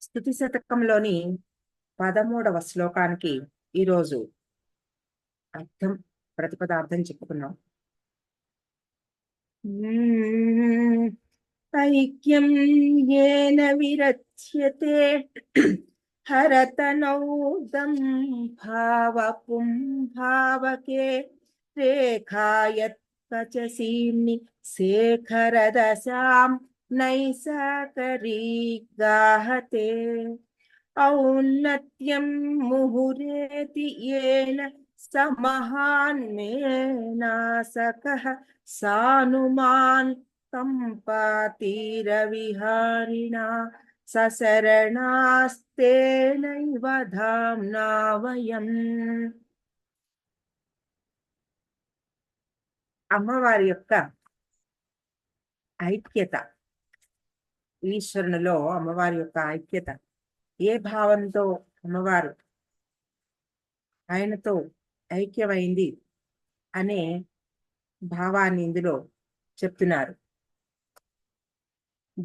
స్తుతి శతకంలోని 13వ శ్లోకానికి ఈరోజు అర్థం ప్రతిపదార్థం చెప్పుకున్నాం. ఐక్యం ఏన విరచ్యతే హరతనౌదం భావపుంభావకే రేఖాయత్ కచసీని శేఖరదశాం నైసాకరీ గాహతే ఔన్నత్యం ముహురేతి ఏన సమహాన్మేనాసకః సానుమాన్ కంపాతీరవిహారిణా సశరణాస్తేనైవ ధామ్నా వయం. అమ్మవారి యొక్క ఐక్యత, ఈశ్వరునిలో అమ్మవారి యొక్క ఐక్యత, ఏ భావంతో అమ్మవారు ఆయనతో ఐక్యమైంది అనే భావాన్ని ఇందులో చెప్తున్నారు.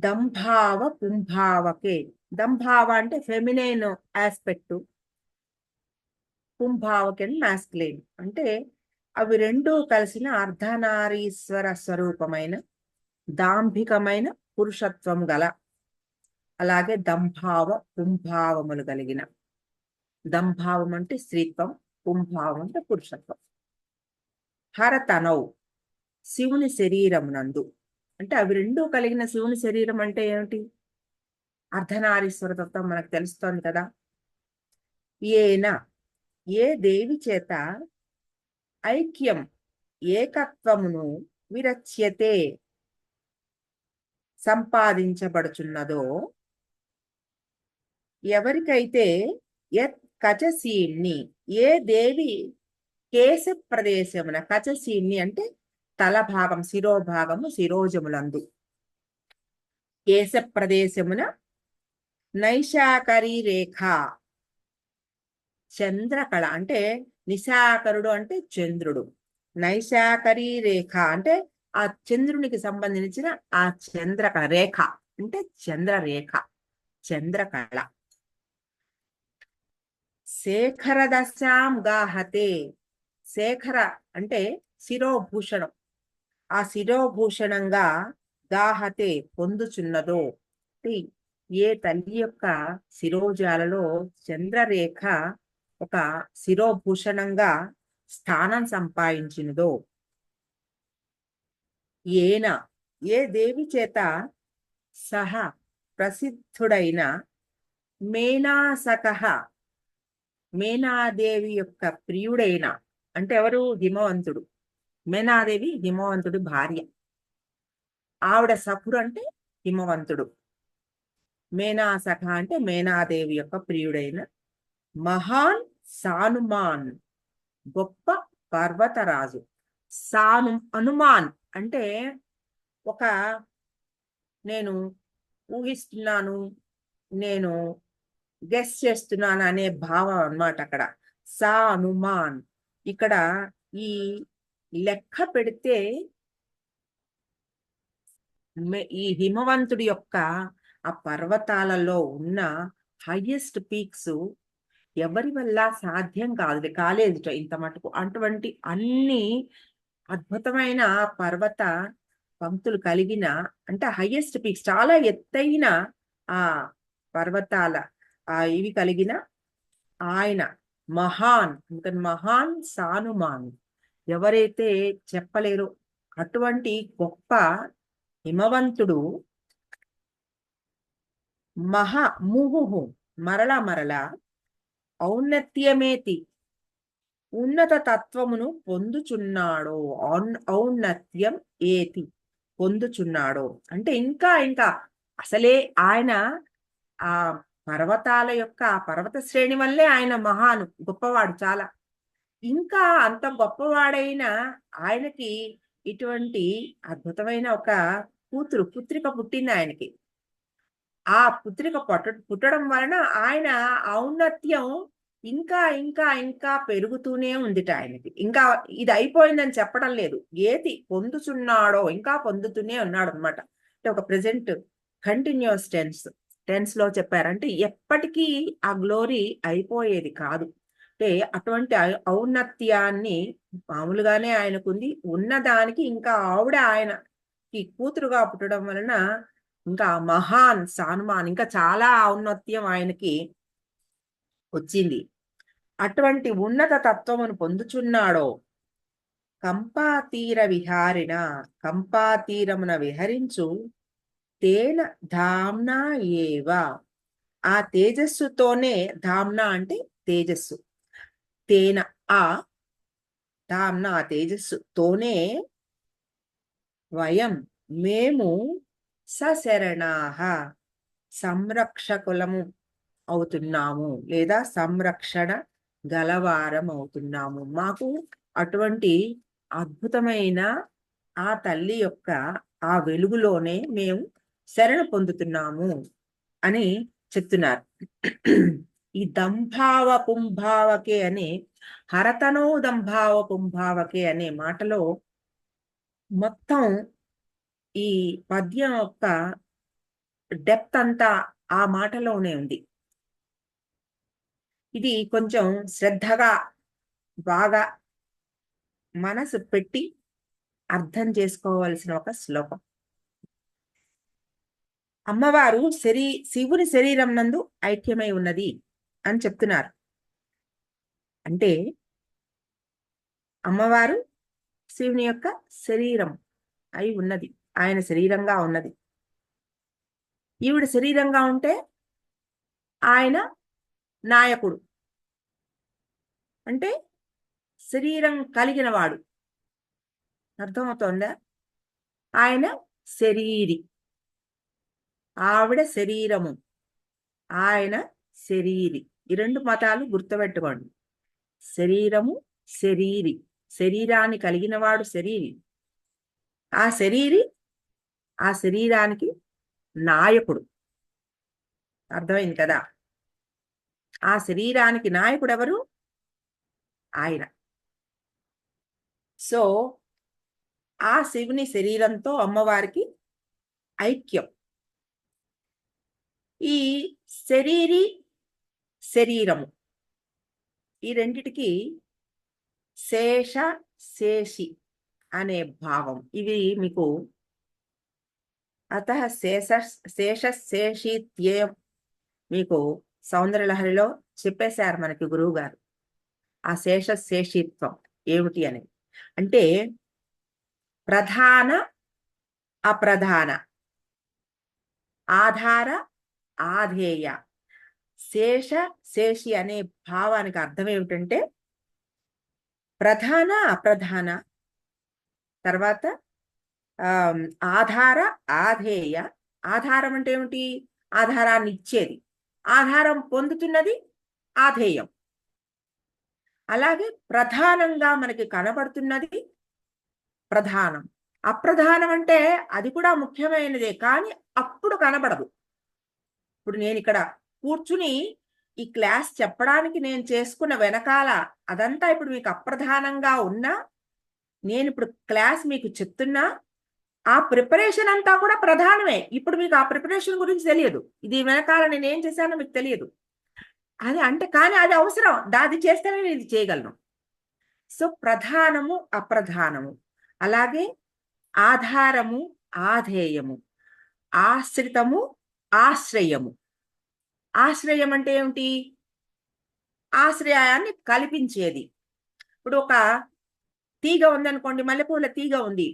దంభావ పుంభావకే. దంభావ అంటే ఫెమినైన్ ఆస్పెక్ట్, పుంభావకే మాస్కులైన్ అంటే అవి రెండూ కలిసిన అర్ధనారీశ్వర స్వరూపమైన దాంభికమైన పురుషత్వం గల, అలాగే దంభావ పుంభావములు కలిగిన. దంభావం అంటే స్త్రీత్వం, పుంభావం అంటే పురుషత్వం. హరతనౌ శివుని శరీరమునందు అంటే అవి రెండూ కలిగిన శివుని శరీరం అంటే ఏమిటి? అర్ధనారీశ్వర తత్వం మనకు తెలుస్తోంది కదా. ఏన ఏ దేవి చేత ఐక్యం ఏకత్వమును విరచ్యతే సంపాదించబడుచున్నదో, ఎవరికైతే యత్ కచసీన్ని ఏ దేవి కేశ ప్రదేశమున, కచసీన్ని అంటే తల భాగం, శిరోభాగము, శిరోజములందు కేశ ప్రదేశమున నైశాకరీ రేఖ చంద్రకళ అంటే నిశాకరుడు అంటే చంద్రుడు, నైశాకరీ రేఖ అంటే ఆ చంద్రునికి సంబంధించిన ఆ చంద్రకళ, రేఖ అంటే చంద్రరేఖ, చంద్రకళ. శేఖరదశాం గాహతే. శేఖర అంటే శిరోభూషణం, ఆ శిరోభూషణంగా గాహతే పొందుచున్నదో, ఏ తల్లి యొక్క శిరోజాలలో చంద్రరేఖ ఒక శిరోభూషణంగా స్థానం సంపాదించినదో, ఏన ఏ దేవి చేత సహ ప్రసిద్ధుడైన మేనాసకః మేనాదేవి యొక్క ప్రియుడైన అంటే ఎవరు? హిమవంతుడు. మేనాదేవి హిమవంతుడి భార్య, ఆవిడ సఖుడు అంటే హిమవంతుడు. మేనాసఖ అంటే మేనాదేవి యొక్క ప్రియుడైన మహాన్ సానుమాన్ గొప్ప పర్వతరాజు. హనుమాన్ అంటే ఒక నేను ఊహిస్తున్నాను, నేను గెస్ చేస్తున్నాను అనే భావం అన్నమాట అక్కడ. హనుమాన్ ఇక్కడ ఈ లెక్క పెడితే ఈ హిమవంతుడి యొక్క ఆ పర్వతాలలో ఉన్న హైయెస్ట్ పీక్స్ ఎవరి వల్ల సాధ్యం కాలేదు ఇంత మటుకు. అటువంటి అన్ని అద్భుతమైన పర్వత పంక్తులు కలిగిన, అంటే హైయెస్ట్ పీక్స్, చాలా ఎత్తైన ఆ పర్వతాల ఇవి కలిగిన ఆయన మహాన్, మహాన్ సానుమాన్, ఎవరైతే చెప్పలేరు అటువంటి గొప్ప హిమవంతుడు. ముహు మరల ఔన్నత్యమేతి ఉన్నత తత్వమును పొందుచున్నాడో, ఔన్నత్యం ఏతి పొందుచున్నాడో అంటే ఇంకా ఇంకా అసలే ఆయన ఆ పర్వతాల యొక్క పర్వత శ్రేణి వల్లే ఆయన మహాను, గొప్పవాడు చాలా. ఇంకా అంత గొప్పవాడైన ఆయనకి ఇటువంటి అద్భుతమైన ఒక పుత్రిక పుట్టింది ఆయనకి. ఆ పుత్రిక పుట్టడం వలన ఆయన ఔన్నత్యం ఇంకా ఇంకా ఇంకా పెరుగుతూనే ఉందిట ఆయనకి. ఇంకా ఇది అయిపోయిందని చెప్పడం లేదు, ఏది పొందుచున్నాడో ఇంకా పొందుతూనే ఉన్నాడు అనమాట. అంటే ఒక ప్రెజెంట్ కంటిన్యూస్ టెన్స్. టెన్స్ లో చెప్పారంటే ఎప్పటికీ ఆ గ్లోరీ అయిపోయేది కాదు. అంటే అటువంటి ఔన్నత్యాన్ని మామూలుగానే ఆయనకుంది. ఉన్నదానికి ఇంకా ఆవిడ ఆయనకి కూతురుగా పుట్టడం వలన ఇంకా మహాన్ సానుమాన్, ఇంకా చాలా ఔన్నత్యం ఆయనకి వచ్చింది. అటువంటి ఉన్నత తత్వమును పొందుచున్నాడో కంపాతీర విహారిణ, కంపాతీరమున విహరించు తేన ధామ్నా ఏవ, ఆ తేజస్సుతోనే, ధామ్నా అంటే తేజస్సు, తేన ఆ ధామ్నా తేజస్సుతోనే వయం మేము సశరణాహ సంరక్షకులము అవుతున్నాము, లేదా సంరక్షణ గలవారం అవుతున్నాము. మాకు అటువంటి అద్భుతమైన ఆ తల్లి యొక్క ఆ వెలుగులోనే మేము శరణ పొందుతున్నాము అని చెప్తున్నారు. ఈ దంభావ పుంభావకే అనే, హరతనో దంభావ పుంభావకే అనే మాటలో మొత్తం ఈ పద్యం యొక్క డెప్త్ అంతా ఆ మాటలోనే ఉంది. ఇది కొంచెం శ్రద్ధగా బాగా మనసు పెట్టి అర్థం చేసుకోవాల్సిన ఒక శ్లోకం. అమ్మవారు శివుని శరీరం నందు ఐక్యమై ఉన్నది అని చెప్తున్నారు. అంటే అమ్మవారు శివుని యొక్క శరీరం అయి ఉన్నది, ఆయన శరీరంగా ఉన్నది. ఈవిడ శరీరంగా ఉంటే ఆయన నాయకుడు, అంటే శరీరం కలిగిన వాడు. అర్థమవుతోందా? ఆయన శరీరి, ఆవిడ శరీరము, ఆయన శరీరి. ఈ రెండు మతాలు గుర్తుపెట్టుకోండి. శరీరము, శరీరి. శరీరాన్ని కలిగిన వాడు శరీరి, ఆ శరీరి ఆ శరీరానికి నాయకుడు. అర్థమైంది కదా? ఆ శరీరానికి నాయకుడు ఎవరు? ఆయన. సో ఆ శివుని శరీరంతో అమ్మవారికి ఐక్యం. ఈ శరీరి శరీరము ఈ రెండిటికి శేష శేషి అనే భావం. ఇవి మీకు అత శేష శేషిత్యేయం మీకు సౌందర్యలహరిలో చెప్పేశారు మనకి గురువు గారు. ఆ శేష శేషిత్వం ఏమిటి అని అంటే ప్రధాన అప్రధాన, ఆధార ఆధేయ. శేష శేషి అనే భావానికి అర్థం ఏమిటంటే ప్రధాన అప్రధాన, తర్వాత ఆధార ఆధేయ. ఆధారం అంటే ఏమిటి? ఆధారాన్ని ఇచ్చేది. ఆధారం పొందుతున్నది ఆధేయం. అలాగే ప్రధానంగా మనకి కనబడుతున్నది ప్రధానం. అప్రధానం అంటే అది కూడా ముఖ్యమైనదే, కానీ అప్పుడు కనబడదు. ఇప్పుడు నేను ఇక్కడ కూర్చుని ఈ క్లాస్ చెప్పడానికి నేను చేసుకున్న వెనకాల అదంతా ఇప్పుడు మీకు అప్రధానంగా ఉన్నా, నేను ఇప్పుడు క్లాస్ మీకు చెప్తున్నా, ఆ ప్రిపరేషన్ అంతా కూడా ప్రధానమే. ఇప్పుడు మీకు ఆ ప్రిపరేషన్ గురించి తెలియదు, ఇది వెనకాల నేను ఏం చేశానో మీకు తెలియదు. అది అంటే కానీ అది అవసరం, అది చేస్తేనే నేను ఇది చేయగలను. సో ప్రధానము అప్రధానము, అలాగే ఆధారము ఆధేయము, ఆశ్రితము ఆశ్రయము. ఆశ్రయం అంటే ఏమిటి? ఆశ్రయాన్ని కల్పించేది. ఇప్పుడు ఒక తీగ ఉందనుకోండి, మల్లెపూల తీగ ఉంది,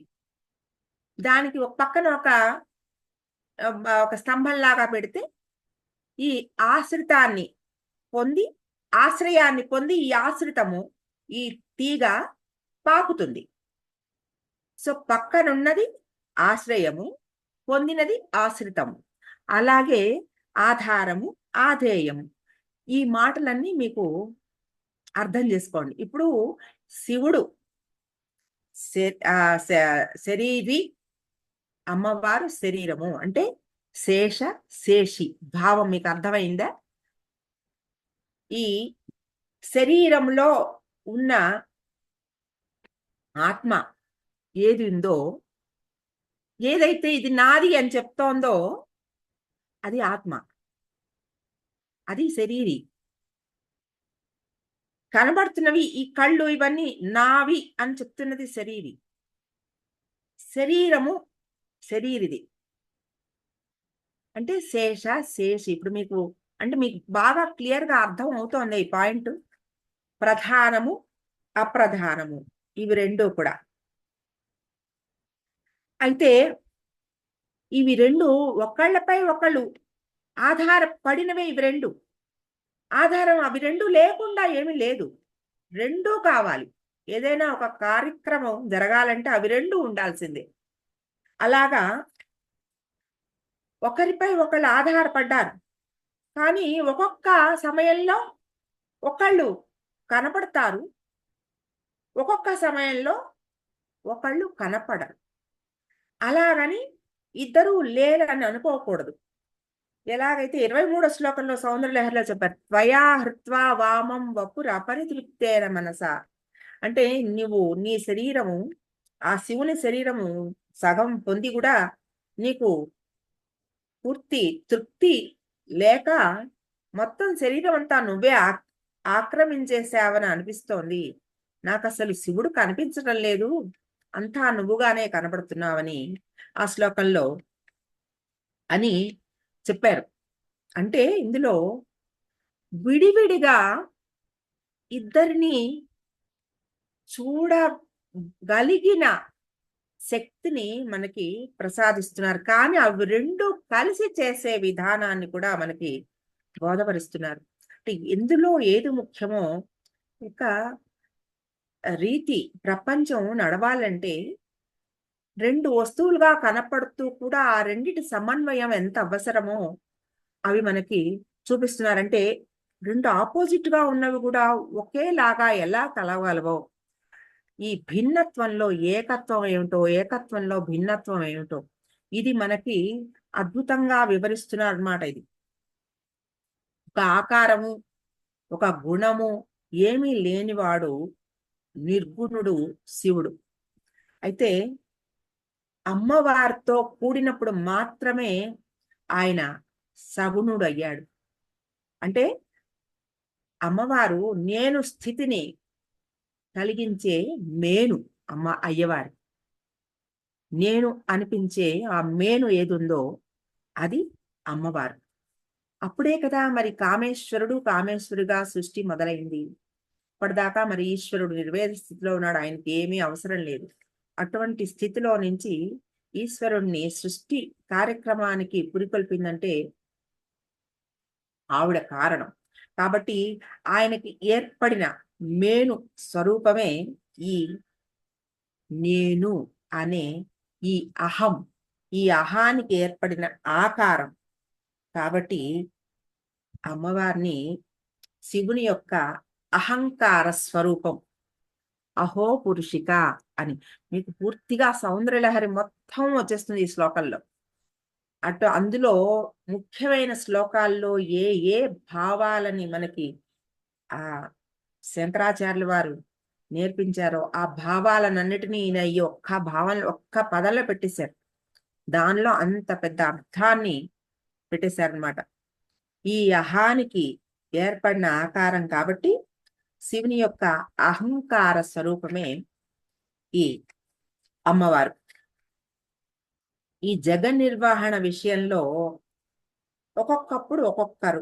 దానికి ఒక పక్కన ఒక స్తంభంలాగా పెడితే ఈ ఆశ్రితాన్ని పొంది, ఆశ్రయాన్ని పొంది ఈ ఆశ్రితము ఈ తీగ పాకుతుంది. సో పక్కనున్నది ఆశ్రయము, పొందినది ఆశ్రితము. అలాగే ఆధారము ఆధేయము. ఈ మాటలన్నీ మీకు అర్థం చేసుకోండి. ఇప్పుడు శివుడు శరీరి, అమ్మవారు శరీరము అంటే శేష శేషి భావం మీకు అర్థమైందా? ఈ శరీరంలో ఉన్న ఆత్మ ఏది ఉందో, ఏదైతే ఇది నాది అని చెప్తోందో అది ఆత్మ. అది శరీరి. కనబడుతున్నవి ఈ కళ్ళు ఇవన్నీ నావి అని చెప్తున్నది శరీరి. శరీరము శరీరిది. అంటే శేష శేషి. ఇప్పుడు మీకు అంటే మీకు బాగా క్లియర్‌గా అర్థం అవుతోందా ఈ పాయింట్? ప్రధానము, అప్రధానము ఇవి 2 కూడా. అయితే ఇవి 2 ఒకళ్ళపై ఒకళ్ళు ఆధారపడినవే ఇవి 2. ఆధారం అవి 2 లేకుండా ఏమీ లేదు. 2 కావాలి. ఏదైనా ఒక కార్యక్రమం జరగాలంటే అవి 2 ఉండాల్సిందే. అలాగా ఒకరిపై ఒకళ్ళు ఆధారపడ్డారు. కానీ ఒక్కొక్క సమయంలో ఒకళ్ళు కనపడతారు. ఒక్కొక్క సమయంలో ఒకళ్ళు కనపడరు. అలాగని ఇద్దరూ లేరని అనుకోకూడదు. ఎలాగైతే 23వ శ్లోకంలో సౌందర్యలహరిలో చెప్పారు. త్వయా హృత్వా వామం వపురపరితృప్తేన మనసా. అంటే నువ్వు నీ శరీరము, ఆ శివుని శరీరము సగం పొంది కూడా నీకు పూర్తి తృప్తి లేక మొత్తం శరీరం అంతా నువ్వే ఆక్రమించేసావని అనిపిస్తోంది. నాకసలు శివుడు కనిపించడం లేదు. అంతా నువ్వుగానే కనబడుతున్నావని ఆ శ్లోకంలో అని చెప్పారు. అంటే ఇందులో విడివిడిగా ఇద్దరిని చూడగలిగిన శక్తిని మనకి ప్రసాదిస్తున్నారు. కానీ అవి 2 కలిసి చేసే విధానాన్ని కూడా మనకి బోధపరుస్తున్నారు. అంటే ఎందులో ఏది ముఖ్యమో ఒక రీతి ప్రపంచం నడవాలంటే 2 వస్తువులుగా కనపడుతూ కూడా ఆ రెండిటి సమన్వయం ఎంత అవసరమో అవి మనకి చూపిస్తున్నారంటే 2 ఆపోజిట్‌గా ఉన్నవి కూడా ఒకేలాగా ఎలా కలవగలవో, ఈ భిన్నత్వంలో ఏకత్వం ఏమిటో, ఏకత్వంలో భిన్నత్వం ఏమిటో ఇది మనకి అద్భుతంగా వివరిస్తున్నారన్నమాట ఇది. ఒక ఆకారము, ఒక గుణము ఏమీ లేనివాడు నిర్గుణుడు శివుడు. అయితే అమ్మవారితో కూడినప్పుడు మాత్రమే ఆయన సగుణుడయ్యాడు. అంటే అమ్మవారు నేను స్థితిని కలిగించే మేను అయ్యవారు. నేను అనిపించే ఆ మేను ఏదుందో అది అమ్మవారు. అప్పుడే కదా మరి కామేశ్వరుడిగా సృష్టి మొదలైంది. ఇప్పటిదాకా మరి ఈశ్వరుడు నిర్వేద స్థితిలో ఉన్నాడు. ఆయనకి ఏమీ అవసరం లేదు. అటువంటి స్థితిలో నుంచి ఈశ్వరుణ్ణి సృష్టి కార్యక్రమానికి పురికొల్పిందంటే ఆవిడ కారణం. కాబట్టి ఆయనకి ఏర్పడిన మేను స్వరూపమే ఈ నేను అనే ఈ అహం. ఈ అహానికి ఏర్పడిన ఆకారం. కాబట్టి అమ్మవారిని శివుని యొక్క అహంకార స్వరూపం అహో పురుషిక అని మీకు పూర్తిగా సౌందర్యలహరి మొత్తం వచ్చేస్తుంది ఈ శ్లోకంలో. అందులో ముఖ్యమైన శ్లోకాల్లో ఏ ఏ భావాలని మనకి ఆ శంకరాచార్యుల వారు నేర్పించారో ఆ భావాలన్నిటినీ ఈయన ఈ ఒక్క పదంలో పెట్టేశారు. దానిలో అంత పెద్ద అర్థాన్ని పెట్టేశారనమాట. ఈ అహానికి ఏర్పడిన ఆకారం కాబట్టి శివుని యొక్క అహంకార స్వరూపమే ఈ అమ్మవారు. ఈ జగన్నిర్వహణ విషయంలో ఒక్కొక్కప్పుడు ఒక్కొక్కరు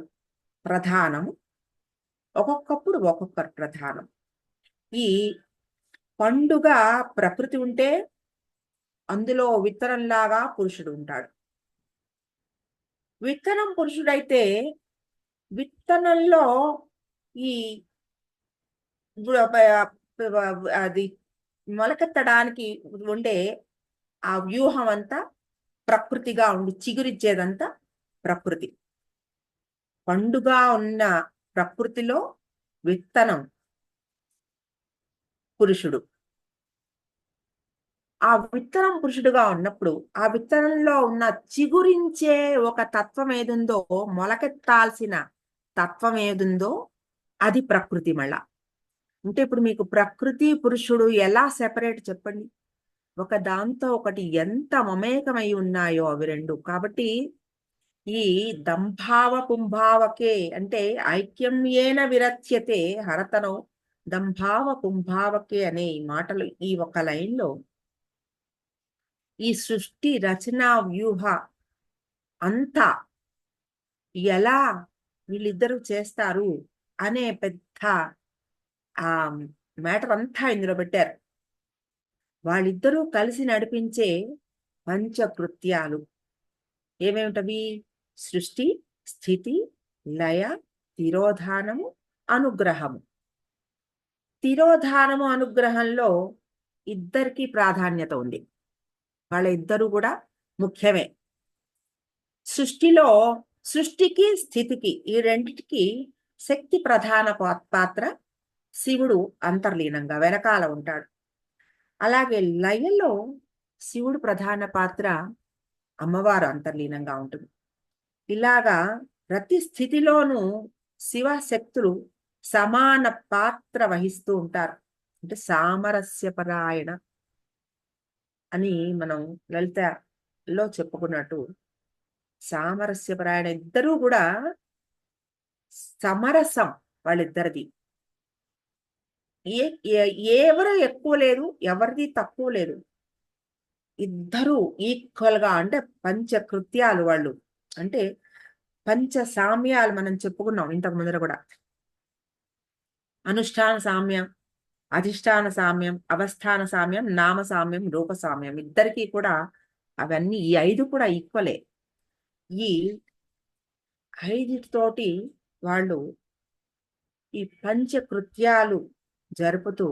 ప్రధానము, ఒక్కొక్కప్పుడు ఒక్కొక్కరు ప్రధానం. ఈ పండుగ ప్రకృతి ఉంటే అందులో విత్తనంలాగా పురుషుడు ఉంటాడు. విత్తనం పురుషుడైతే విత్తనంలో ఈ అది మొలకెత్తడానికి ఉండే ఆ వ్యూహం అంతా ప్రకృతిగా ఉండి చిగురిచ్చేదంతా ప్రకృతి. పండుగ ఉన్న ప్రకృతిలో విత్తనం పురుషుడు. ఆ విత్తనం పురుషుడుగా ఉన్నప్పుడు ఆ విత్తనంలో ఉన్న చిగురించే ఒక తత్వం ఏదుందో, మొలకెత్తాల్సిన తత్వం ఏదుందో అది ప్రకృతి మళ్ళా. అంటే ఇప్పుడు మీకు ప్రకృతి పురుషుడు ఎలా సెపరేట్ చెప్పండి? ఒక దాంతో ఒకటి ఎంత మమేకమై ఉన్నాయో అవి 2. కాబట్టి ఈ దంభావ పుంభావకే అంటే ఐక్యమ్యేన విరచ్యతే హరతనో దంభావ పుంభావకే అనే ఈ మాటలు ఈ ఒక లైన్లో ఈ సృష్టి రచనా వ్యూహ అంతా ఎలా వీళ్ళిద్దరూ చేస్తారు అనే పెద్ద ఆ మ్యాటర్ అంతా ఇందులో పెట్టారు. వాళ్ళిద్దరూ కలిసి నడిపించే పంచకృత్యాలు ఏమేమిటవి? సృష్టి, స్థితి, లయ, తిరోధానము, అనుగ్రహము. తిరోధానము అనుగ్రహంలో ఇద్దరికి ప్రాధాన్యత ఉంది. వాళ్ళ ఇద్దరు కూడా ముఖ్యమే. సృష్టిలో సృష్టికి స్థితికి ఈ రెండిటికి శక్తి ప్రధాన పాత్ర. శివుడు అంతర్లీనంగా వెనకాల ఉంటాడు. అలాగే లయలో శివుడు ప్రధాన పాత్ర, అమ్మవారు అంతర్లీనంగా ఉంటుంది. ఇలాగా ప్రతి స్థితిలోనూ శివశక్తులు సమాన పాత్ర వహిస్తూ ఉంటారు. అంటే సామరస్యపరాయణ అని మనం లలితలో చెప్పుకున్నట్టు సామరస్యపరాయణ ఇద్దరూ కూడా సమరసం వాళ్ళిద్దరిది. ఎవరు ఎక్కువ లేదు, ఎవరిది తక్కువ లేదు. ఇద్దరూ ఈక్వల్ గా అంటే పంచకృత్యాలు వాళ్ళు అంటే పంచ సామ్యాలు మనం చెప్పుకున్నాం ఇంతకు ముందర కూడా. అనుష్ఠాన సామ్యం, అధిష్టాన సామ్యం, అవస్థాన సామ్యం, నామ సామ్యం, రూప సామ్యం. ఇద్దరికీ కూడా అవన్నీ ఈ 5 కూడా ఈక్వలే. ఈ 5తోటి వాళ్ళు ఈ పంచకృత్యాలు జరుపుతూ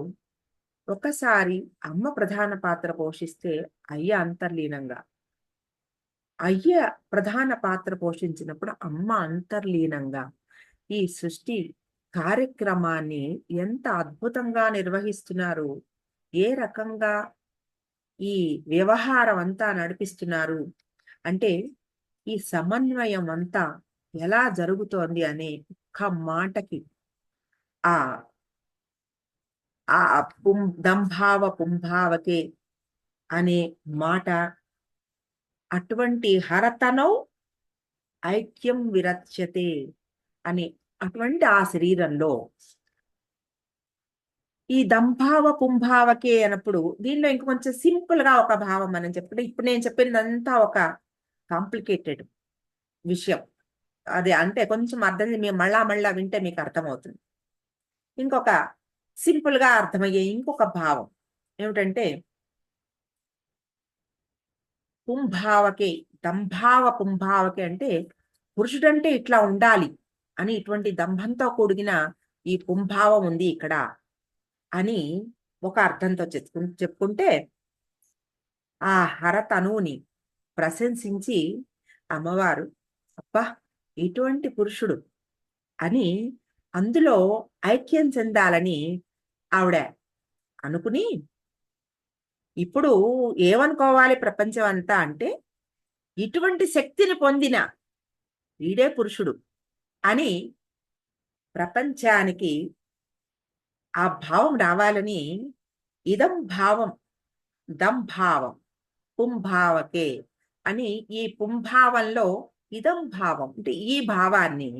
ఒకసారి అమ్మ ప్రధాన పాత్ర పోషిస్తే అయ్య అంతర్లీనంగా, అయ్య ప్రధాన పాత్ర పోషించినప్పుడు అమ్మ అంతర్లీనంగా ఈ సృష్టి కార్యక్రమాన్ని ఎంత అద్భుతంగా నిర్వహిస్తున్నారు, ఏ రకంగా ఈ వ్యవహారం అంతా నడిపిస్తున్నారు అంటే ఈ సమన్వయం అంతా ఎలా జరుగుతోంది అనే ఒక్క మాటకి ఆ ఆ దంభావ పుంభావకే అనే మాట, అటువంటి హరతనౌ ఐక్యం విరచ్యతే అని అటువంటి ఆ శరీరంలో ఈ దంభావ పుంభావకే అన్నప్పుడు దీనిలో ఇంక కొంచెం సింపుల్ గా ఒక భావం మనం చెప్పుకుంటే, ఇప్పుడు నేను చెప్పినదంతా ఒక కాంప్లికేటెడ్ విషయం. అది అంటే కొంచెం అర్థం మేము మళ్ళా వింటే మీకు అర్థమవుతుంది. ఇంకొక సింపుల్ గా అర్థమయ్యే ఇంకొక భావం ఏమిటంటే పుంభావకే, దంభావ పుంభావకే అంటే పురుషుడంటే ఇట్లా ఉండాలి అని ఇటువంటి దంభంతో కూడిన ఈ పుంభావం ఉంది ఇక్కడ అని ఒక అర్థంతో చెప్పుకుంటే ఆ హరతనువుని ప్రశంసించి అమ్మవారు అబ్బా ఇటువంటి పురుషుడు అని అందులో ఐక్యం చెందాలని ఆవిడ అనుకుని ఇప్పుడు ఏమనుకోవాలి ప్రపంచం అంతా అంటే ఇటువంటి శక్తిని పొందిన వీడే పురుషుడు అని ప్రపంచానికి ఆ భావం రావాలని ఇదం భావం దంభావం పుంభావకే అని ఈ పుంభావంలో ఇదం భావం అంటే ఈ భావాన్ని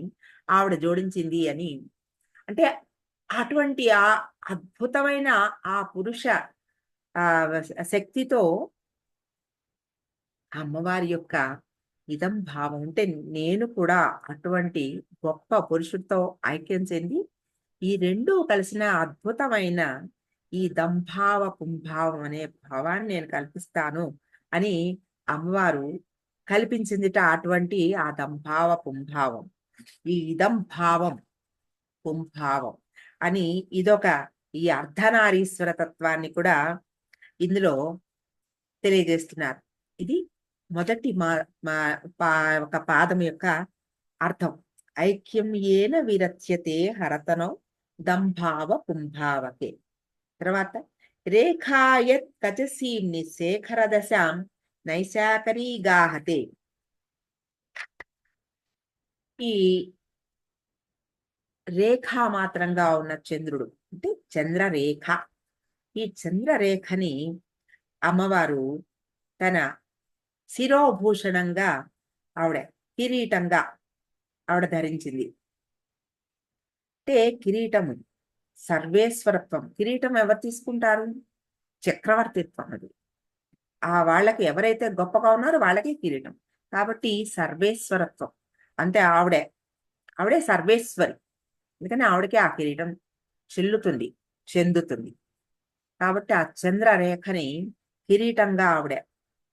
ఆవిడ జోడించింది అని. అంటే అటువంటి ఆ అద్భుతమైన ఆ పురుష ఆ శక్తితో అమ్మవారి యొక్క ఇదం భావం అంటే నేను కూడా అటువంటి గొప్ప పురుషుడితో ఐక్యం చెంది ఈ రెండూ కలిసిన అద్భుతమైన ఈ దంభావ పుంభావం అనే భావాన్ని నేను కల్పిస్తాను అని అమ్మవారు కల్పించిందిట. అటువంటి ఆ దంభావ పుంభావం, ఈ ఇదం భావం పుంభావం అని ఇదొక ఈ అర్ధనారీశ్వర తత్వాన్ని కూడా ఇందులో తెలియజేస్తున్నారు. ఇది మొదటి ఒక పాదం యొక్క అర్థం. ఐక్యం ఏన విరచ్యతే హరతనో దంభావ పుంభావకే. తర్వాత రేఖాయత్ కచసీం నిశేఖర దశాం నైశాకరీ గాహతే. ఈ రేఖా మాత్రంగా ఉన్న చంద్రుడు అంటే చంద్రరేఖ. ఈ చంద్రరేఖని అమ్మవారు తన శిరోభూషణంగా ఆవిడ కిరీటంగా ఆవిడ ధరించింది. అంటే కిరీటము సర్వేశ్వరత్వం. కిరీటం ఎవరు తీసుకుంటారు? చక్రవర్తిత్వం అది. ఆ వాళ్ళకి ఎవరైతే గొప్పగా ఉన్నారో వాళ్ళకి కిరీటం. కాబట్టి సర్వేశ్వరత్వం అంటే ఆవిడే సర్వేశ్వరి. అందుకని ఆవిడకి ఆ కిరీటం చెందుతుంది. కాబట్టి ఆ చంద్రరేఖని కిరీటంగా ఆవిడ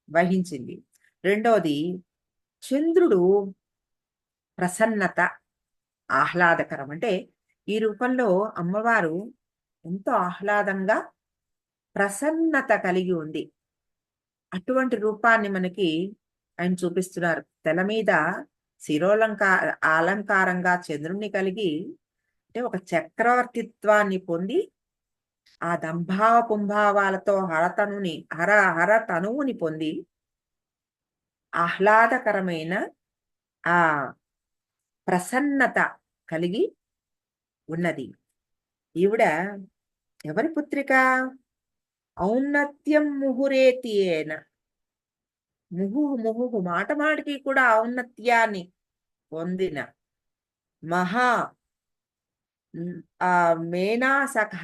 వహించింది. రెండోది, చంద్రుడు ప్రసన్నత, ఆహ్లాదకరం. అంటే ఈ రూపంలో అమ్మవారు ఎంతో ఆహ్లాదంగా ప్రసన్నత కలిగి ఉంది. అటువంటి రూపాన్ని మనకి ఆయన చూపిస్తున్నారు. తెల మీద అలంకారంగా చంద్రుణ్ణి కలిగి, అంటే ఒక చక్రవర్తిత్వాన్ని పొంది ఆ దంభావ పుంభావాలతో హర తనువుని పొంది ఆహ్లాదకరమైన ఆ ప్రసన్నత కలిగి ఉన్నది. ఈవిడ ఎవరి పుత్రిక? ఔన్నత్యం ముహురేతియేన. ముహుహు మాట మాటికి కూడా ఔన్నత్యాన్ని పొందిన మహా ఆ మేనాసఖ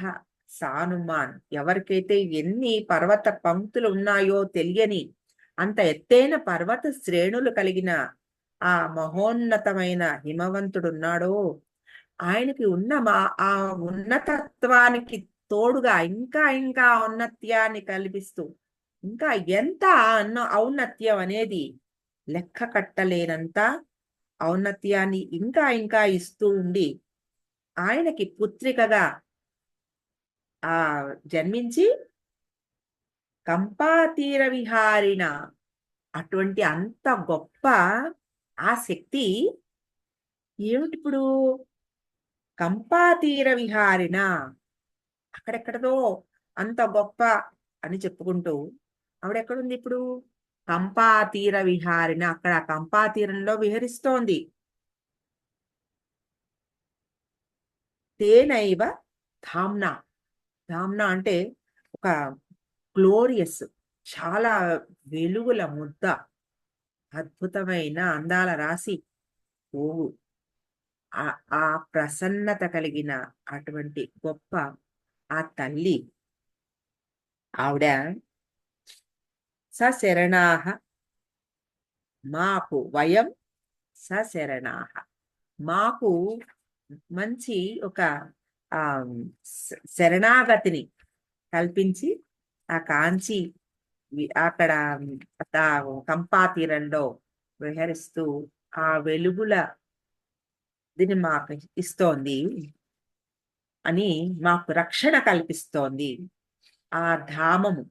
సానుమాన్. ఎవరికైతే ఎన్ని పర్వత పంక్తులు ఉన్నాయో తెలియని అంత ఎత్తైన పర్వత శ్రేణులు కలిగిన ఆ మహోన్నతమైన హిమవంతుడున్నాడో ఆయనకి ఆ ఉన్నతత్వానికి తోడుగా ఇంకా ఇంకా ఔన్నత్యాన్ని కల్పిస్తూ, ఇంకా ఎంత ఔన్నత్యం అనేది లెక్క కట్టలేనంత ఔన్నత్యాన్ని ఇంకా ఇంకా ఇస్తూ ఉండి ఆయనకి పుత్రికగా ఆ జన్మించి కంపాతీర విహారిణ. అటువంటి అంత గొప్ప ఆ శక్తి ఏమిటిప్పుడు? కంపాతీర విహారిణ, అక్కడెక్కడదో అంత గొప్ప అని చెప్పుకుంటూ ఆవిడెక్కడుంది ఇప్పుడు? కంపాతీర విహారిణ, అక్కడ కంపాతీరంలో విహరిస్తోంది. తేనైవ ధామ్నా. ధామ్నా అంటే ఒక గ్లోరియస్, చాలా వెలుగుల ముద్ద, అద్భుతమైన అందాల రాశి పువ్వు. ఆ ఆ ప్రసన్నత కలిగిన అటువంటి గొప్ప ఆ తల్లి ఆవిడ సశరణాహ మాకు వయం సశరణాహ. మాకు మంచి ఒక ఆ శరణాగతిని కల్పించి ఆ కాంచి అక్కడ కంపా తీరంలో విహరిస్తూ ఆ వెలుగుల దీన్ని మాకు ఇస్తోంది అని, మాకు రక్షణ కల్పిస్తోంది. ఆ ధామము,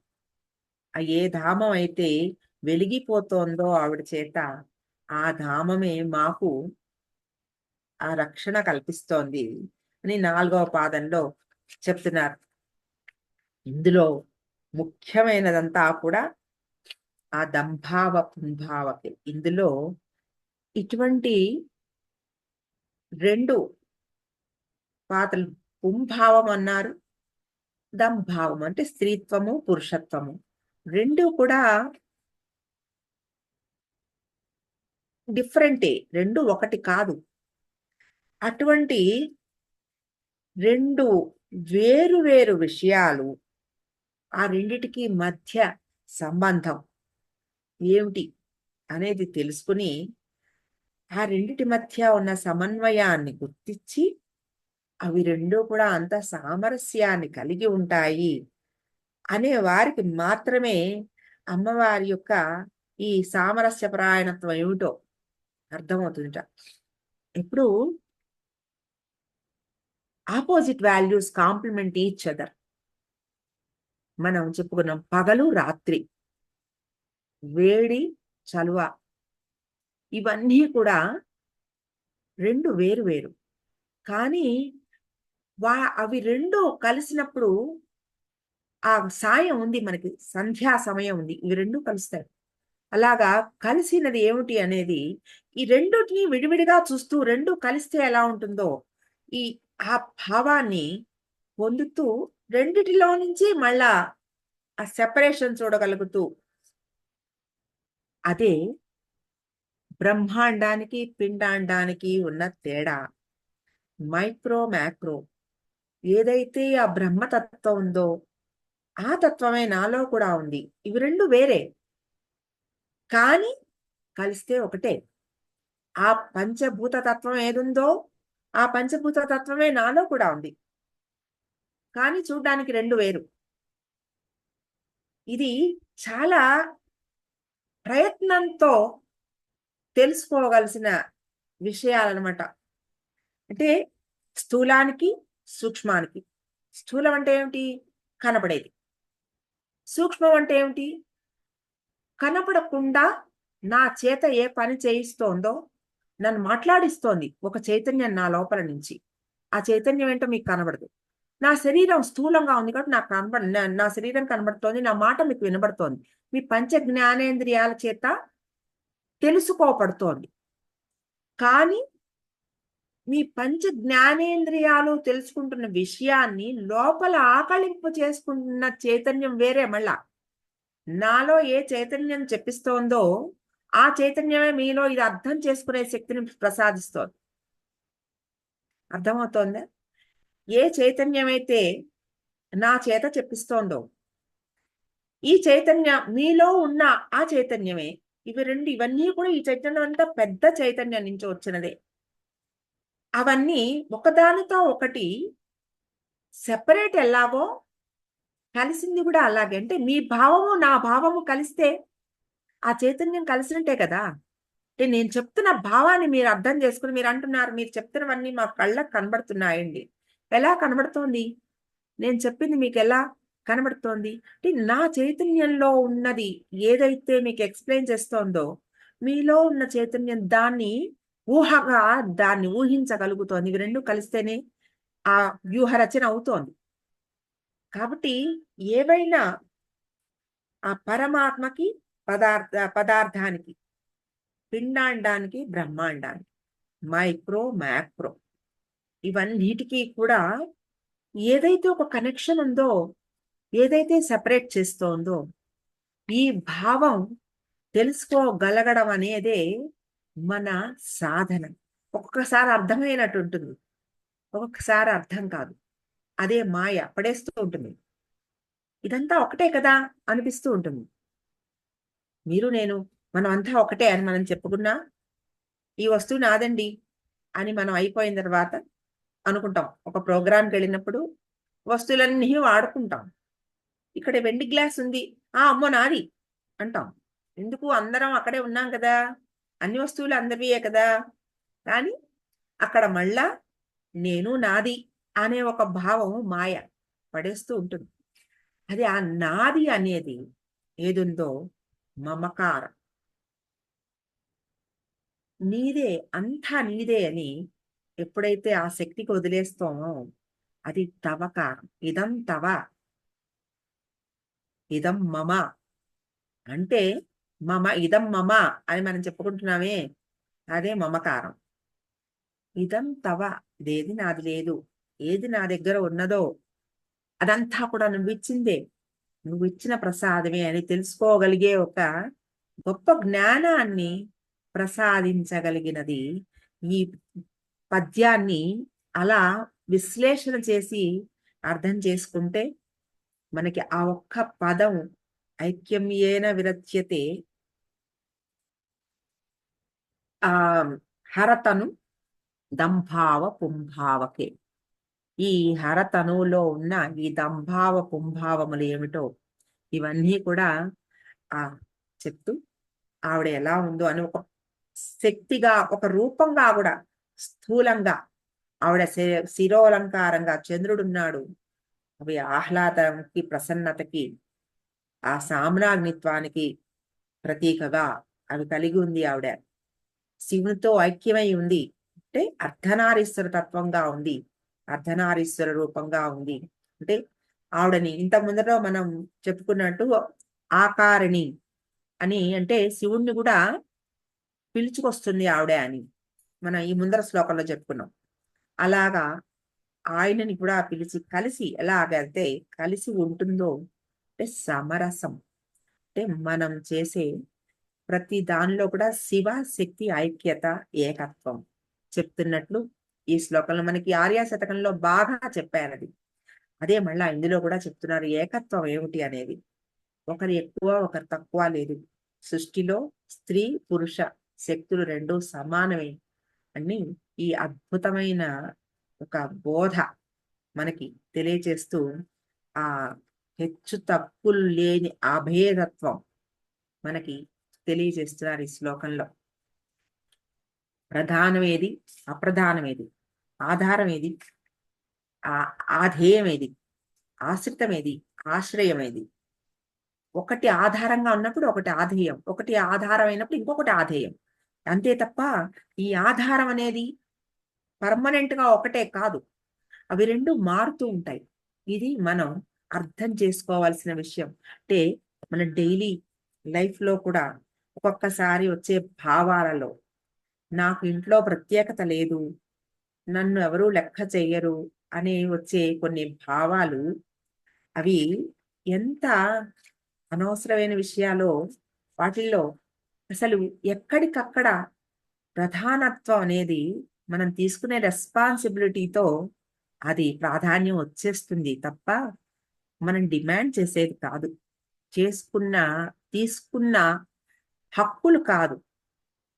ఏ ధామం అయితే వెలిగిపోతోందో ఆవిడ చేత, ఆ ధామమే మాకు ఆ రక్షణ కల్పిస్తోంది అని 4వ పాదంలో చెప్తున్నారు. ఇందులో ముఖ్యమైనదంతా కూడా ఆ దంభావ పుంభావకి. ఇందులో ఇటువంటి 2 పాత్రలు, పుంభావం అన్నారు, దంభావం అంటే స్త్రీత్వము పురుషత్వము, 2 కూడా డిఫరెంటే, 2 ఒకటి కాదు. అటువంటి 2 వేరు వేరు విషయాలు, ఆ రెండిటికి మధ్య సంబంధం ఏమిటి అనేది తెలుసుకుని ఆ రెండిటి మధ్య ఉన్న సమన్వయాన్ని గుర్తించి అవి 2 కూడా అంత సామరస్యాన్ని కలిగి ఉంటాయి అనే వారికి మాత్రమే అమ్మవారి యొక్క ఈ సామరస్య పరాయణత్వం ఏమిటో అర్థమవుతుందట. ఇప్పుడు opposite values complement each other. మనం చెప్పుకున్నాం పగలు రాత్రి, వేడి చలువ, ఇవన్నీ కూడా 2 వేరు వేరు. కానీ అవి 2 కలిసినప్పుడు ఆ సాయం ఉంది మనకి, సంధ్యా సమయం ఉంది, ఇవి 2 కలుస్తాయి. అలాగా కలిసినది ఏమిటి అనేది, ఈ రెండిటిని విడివిడిగా చూస్తూ 2 కలిస్తే ఎలా ఉంటుందో ఈ ఆ భావాన్ని పొందుతూ రెండిటిలో నుంచి మళ్ళా ఆ సెపరేషన్ చూడగలుగుతూ, అదే బ్రహ్మాండానికి పిండాండానికి ఉన్న తేడా మైక్రో మ్యాక్రో. ఏదైతే ఆ బ్రహ్మతత్వం ఉందో ఆ తత్వమే నాలో కూడా ఉంది. ఇవి రెండు వేరే, కానీ కలిస్తే ఒకటే. ఆ పంచభూత తత్వం ఏదుందో ఆ పంచభూత తత్వమే నాలో కూడా ఉంది, కానీ చూడ్డానికి రెండు వేరు. ఇది చాలా ప్రయత్నంతో తెలుసుకోవలసిన విషయాలన్నమాట. అంటే స్థూలానికి సూక్ష్మానికి. స్థూలం అంటే ఏమిటి? కనపడేది. సూక్ష్మం అంటే ఏమిటి? కనపడకుండా నా చేత ఏ పని చేయిస్తోందో, నన్ను మాట్లాడిస్తోంది ఒక చైతన్యం నా లోపల నుంచి. ఆ చైతన్యం ఏంటో మీకు కనబడదు. నా శరీరం స్థూలంగా ఉంది కాబట్టి నాకు నా శరీరం కనబడుతోంది, నా మాట మీకు వినబడుతోంది. మీ పంచ జ్ఞానేంద్రియాల చేత తెలుసుకోబడుతోంది. కానీ మీ పంచ జ్ఞానేంద్రియాలు తెలుసుకుంటున్న విషయాన్ని లోపల ఆకళింపు చేసుకుంటున్న చైతన్యం వేరే మళ్ళా. నాలో ఏ చైతన్యం చెప్పిస్తోందో ఆ చైతన్యమే మీలో ఇది అర్థం చేసుకునే శక్తిని ప్రసాదిస్తోంది. అర్థమవుతోందా? ఏ చైతన్యమైతే నా చేత చెప్పిస్తోందో ఈ చైతన్యం మీలో ఉన్న ఆ చైతన్యమే. ఇవన్నీ కూడా ఈ చైతన్యం అంతా పెద్ద చైతన్యం నుంచి వచ్చినదే. అవన్నీ ఒకదానితో ఒకటి సెపరేట్ ఎలాగో కలిసింది కూడా అలాగే. అంటే మీ భావము నా భావము కలిస్తే ఆ చైతన్యం కలిసినట్టే కదా. అంటే నేను చెప్తున్న భావాన్ని మీరు అర్థం చేసుకుని మీరు అంటున్నారు, మీరు చెప్తున్నవన్నీ మా కళ్ళకు కనబడుతున్నాయండి. ఎలా కనబడుతోంది? నేను చెప్పింది మీకు ఎలా కనబడుతోంది? అంటే నా చైతన్యంలో ఉన్నది ఏదైతే మీకు ఎక్స్ప్లెయిన్ చేస్తోందో మీలో ఉన్న చైతన్యం దాన్ని ఊహగా దాన్ని ఊహించగలుగుతోంది. ఇవి రెండు కలిస్తేనే ఆ వ్యూహ రచన అవుతోంది. కాబట్టి ఏవైనా ఆ పరమాత్మకి పదార్థానికి, పిండాండానికి బ్రహ్మాండానికి, మైక్రో మ్యాక్రో ఇవన్నిటికీ కూడా ఏదైతే ఒక కనెక్షన్ ఉందో, ఏదైతే సెపరేట్ చేస్తోందో ఈ భావం తెలుసుకోగలగడం అనేదే మన సాధన. ఒక్కొక్కసారి అర్థమైనట్టు ఉంటుంది, ఒక్కొక్కసారి అర్థం కాదు. అదే మాయ పడేస్తూ ఉంటుంది. ఇదంతా ఒకటే కదా అనిపిస్తూ ఉంటుంది. మీరు నేను మనం అంతా ఒకటే అని మనం చెప్పుకున్నా, ఈ వస్తువు నాదండి అని మనం అయిపోయిన తర్వాత అనుకుంటాం. ఒక ప్రోగ్రామ్కి వెళ్ళినప్పుడు వస్తువులన్నీ వాడుకుంటాం. ఇక్కడ వెండి గ్లాస్ ఉంది, అమ్మో నాది అంటాం. ఎందుకు? అందరం అక్కడే ఉన్నాం కదా, అన్ని వస్తువులు అందరివే కదా. కానీ అక్కడ మళ్ళా నేను నాది అనే ఒక భావం మాయ పడేస్తూ ఉంటుంది. అది ఆ నాది అనేది ఏదుందో మమకారం. నీదే, అంతా నీదే అని ఎప్పుడైతే ఆ శక్తికి వదిలేస్తామో అది తవకారం. ఇదం తవ, ఇదం మమ. అంటే ఇదం మమ అని మనం చెప్పుకుంటున్నామే, అదే మమకారం. ఇదం తవ, ఇదేది నాది లేదు. ఏది నా దగ్గర ఉన్నదో అదంతా కూడా నువ్విచ్చిందే, నువ్విచ్చిన ప్రసాదమే అని తెలుసుకోగలిగే ఒక గొప్ప జ్ఞానాన్ని ప్రసాదించగలిగినది ఈ పద్యాన్ని అలా విశ్లేషణ చేసి అర్థం చేసుకుంటే మనకి ఆ ఒక్క పదం ఐక్యమ్యేన విరచ్యతే ఆ హరతను దంభావ పుంభావకే. ఈ హరతనువులో ఉన్న ఈ దంభావ పుంభావములు ఏమిటో ఇవన్నీ కూడా ఆ చెప్తూ ఆవిడ ఎలా ఉందో అని ఒక శక్తిగా, ఒక రూపంగా కూడా స్థూలంగా ఆవిడ శిరోలంకారంగా చంద్రుడున్నాడు. అవి ఆహ్లాదానికి, ప్రసన్నతకి, ఆ సామ్రాజ్ఞిత్వానికి ప్రతీకగా అవి కలిగి ఉంది ఆవిడ. శివునితో ఐక్యమై ఉంది అంటే అర్ధనారీశ్వర తత్వంగా ఉంది, అర్ధనారీశ్వర రూపంగా ఉంది. అంటే ఆవిడని ఇంత ముందర మనం చెప్పుకున్నట్టు ఆకారిణి అని, అంటే శివుణ్ణి కూడా పిలుచుకొస్తుంది ఆవిడ అని మనం ఈ ముందర శ్లోకంలో చెప్పుకున్నాం. అలాగా ఆయనని కూడా పిలిచి కలిసి ఎలాగైతే కలిసి ఉంటుందో అంటే సమరసం. అంటే మనం చేసే ప్రతి దానిలో కూడా శివ శక్తి ఐక్యత ఏకత్వం చెప్తున్నట్లు ఈ శ్లోకంలో మనకి ఆర్య శతకంలో బాగా చెప్పారు అది. అదే మళ్ళా ఇందులో కూడా చెప్తున్నారు ఏకత్వం ఏమిటి అనేది. ఒకరు ఎక్కువ ఒకరు తక్కువ లేదు. సృష్టిలో స్త్రీ పురుష శక్తులు రెండు సమానమే అని ఈ అద్భుతమైన ఒక బోధ మనకి తెలియచేస్తూ ఆ హెచ్చు తక్కులు లేని అభేదత్వం మనకి తెలియజేస్తున్నారు ఈ శ్లోకంలో. ప్రధానమేది, అప్రధానమేది, ఆధారమేది, ఆధేయమేది, ఆశ్రితమేది, ఆశ్రయమేది. ఒకటి ఆధారంగా ఉన్నప్పుడు ఒకటి ఆధేయం, ఒకటి ఆధారం అయినప్పుడు ఇంకొకటి ఆధేయం. అంతే తప్ప ఈ ఆధారం అనేది పర్మనెంట్ గా ఒకటే కాదు, అవి రెండు మారుతూ ఉంటాయి. ఇది మనం అర్థం చేసుకోవాల్సిన విషయం. అంటే మన డైలీ లైఫ్ లో కూడా ఒక్కొక్కసారి వచ్చే భావాలలో నాకు ఇంట్లో ప్రత్యేకత లేదు, నన్ను ఎవరూ లెక్క చెయ్యరు అనే వచ్చే కొన్ని భావాలు, అవి ఎంత అనవసరమైన విషయాలో వాటిల్లో అసలు ఎక్కడికక్కడ ప్రధానత్వం అనేది మనం తీసుకునే రెస్పాన్సిబిలిటీతో అది ప్రాధాన్యం వచ్చేస్తుంది తప్ప మనం డిమాండ్ చేసేది కాదు. చేసుకున్న తీసుకున్న హక్కులు కాదు,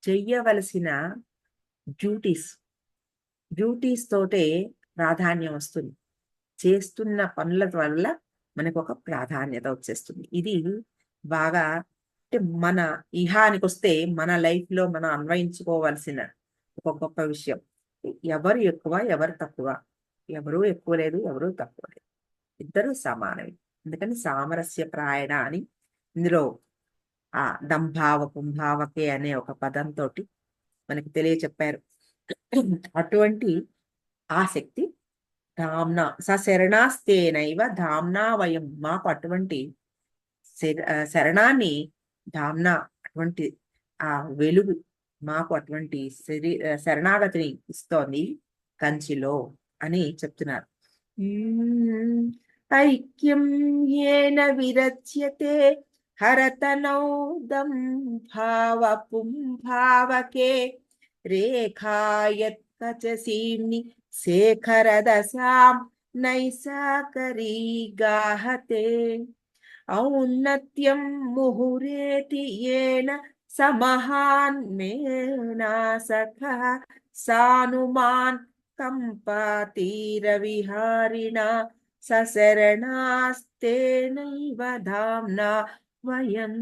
చెయ్యవలసిన డ్యూటీస్ డ్యూటీస్ తోటే ప్రాధాన్యం వస్తుంది. చేస్తున్న పనుల వల్ల మనకు ఒక ప్రాధాన్యత వచ్చేస్తుంది. ఇది బాగా అంటే మన ఇహానికి వస్తే మన లైఫ్ లో మనం అన్వయించుకోవాల్సిన ఒక గొప్ప విషయం. ఎవరు ఎక్కువ ఎవరు తక్కువ, ఎవరు ఎక్కువ లేదు ఎవరు తక్కువ లేదు, ఇద్దరు సమానమే. అందుకని సామరస్య ప్రాయణ అని ఇందులో ఆ దంభావ కుంభావకే అనే ఒక పదంతో మనకి తెలియచెప్పారు. అటువంటి ఆసక్తి ధామ్నా శరణాస్తేనైవ ధామ్నా వయం, మాకు అటువంటి శరణాన్ని ధామ్నా అటువంటి ఆ వెలుగు మాకు అటువంటి శరణాగతిని ఇస్తోంది కంచిలో అని చెప్తున్నారు. ఐక్యం ఏన విరచ్యతే హరతనౌదం భావ పుంభావకే రేఖాయత్ కచసీమ్ని శేఖరదశాం నైసాకరీ గాహతే ఔన్నత్యం ముహురేతి ఏన సమహాన్మేనా సఖః సానుమాన్ కంపాతీరవిహారిణా సశరణాస్తేనైవ ధామ్నా వయం.